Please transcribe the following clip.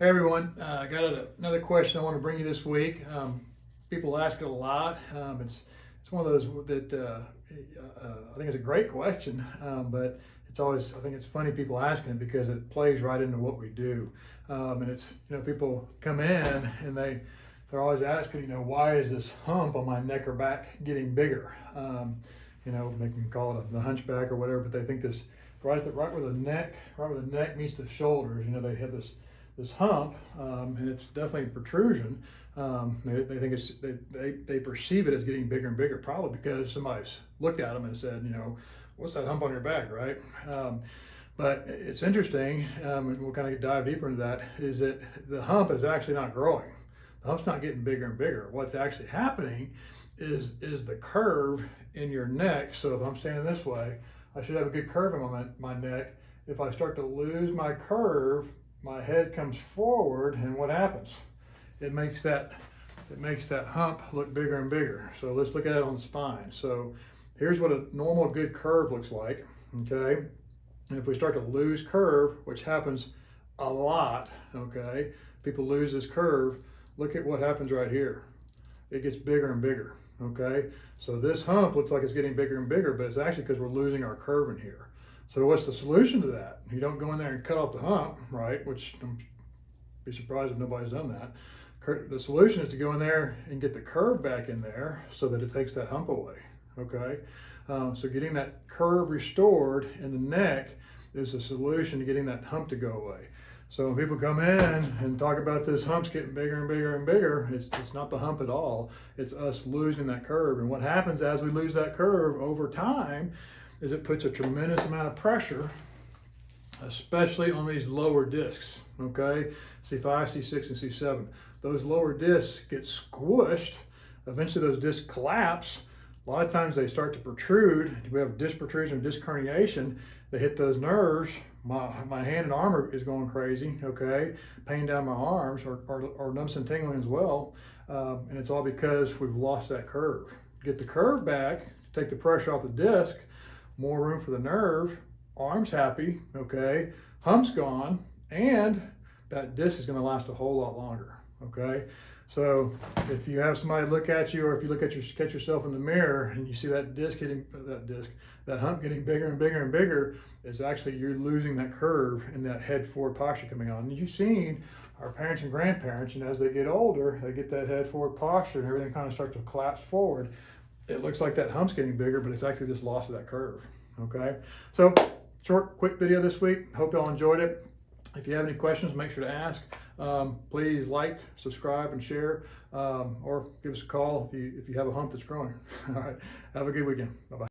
Hey everyone, I got another question I want to bring you this week. People ask it a lot. It's one of those that I think it's a great question, but it's always I think it's funny people asking it because it plays right into what we do. And it's people come in and they're always asking why is this hump on my neck or back getting bigger? They can call it the hunchback or whatever, but they think this right where the neck meets the shoulders. They have this hump, and it's definitely a protrusion. They think they perceive it as getting bigger and bigger, probably because somebody's looked at them and said, what's that hump on your back, right? But it's interesting, and we'll kind of dive deeper into that, is that the hump is actually not growing. The hump's not getting bigger and bigger. What's actually happening is the curve in your neck. So if I'm standing this way, I should have a good curve in my neck. If I start to lose my curve, my head comes forward, and what happens? It makes that hump look bigger and bigger. So let's look at it on the spine. So here's what a normal good curve looks like, okay? And if we start to lose curve, which happens a lot, okay? People lose this curve, look at what happens right here. It gets bigger and bigger, okay? So this hump looks like it's getting bigger and bigger, but it's actually because we're losing our curve in here. So what's the solution to that? You don't go in there and cut off the hump, right? Which I'm be surprised if nobody's done that. The solution is to go in there and get the curve back in there so that it takes that hump away, okay? So getting that curve restored in the neck is the solution to getting that hump to go away. So when people come in and talk about this hump's getting bigger and bigger and bigger, it's not the hump at all. It's us losing that curve. And what happens as we lose that curve over time is it puts a tremendous amount of pressure, especially on these lower discs, okay? C5, C6, and C7. Those lower discs get squished. Eventually those discs collapse. A lot of times they start to protrude. We have disc protrusion, disc herniation. They hit those nerves. My hand and arm is going crazy, okay? Pain down my arms or numbness and tingling as well. And it's all because we've lost that curve. Get the curve back, take the pressure off the disc, more room for the nerve, arm's happy, okay? Hump's gone, and that disc is gonna last a whole lot longer, okay? So if you have somebody look at you, or if you catch yourself in the mirror and you see that hump getting bigger and bigger and bigger, it's actually you're losing that curve and that head forward posture coming on. And you've seen our parents and grandparents, as they get older, they get that head forward posture and everything kind of starts to collapse forward. It looks like that hump's getting bigger, but it's actually just loss of that curve, okay? So short, quick video this week. Hope y'all enjoyed it. If you have any questions, make sure to ask. Please like, subscribe, and share, or give us a call if you have a hump that's growing. All right, have a good weekend. Bye-bye.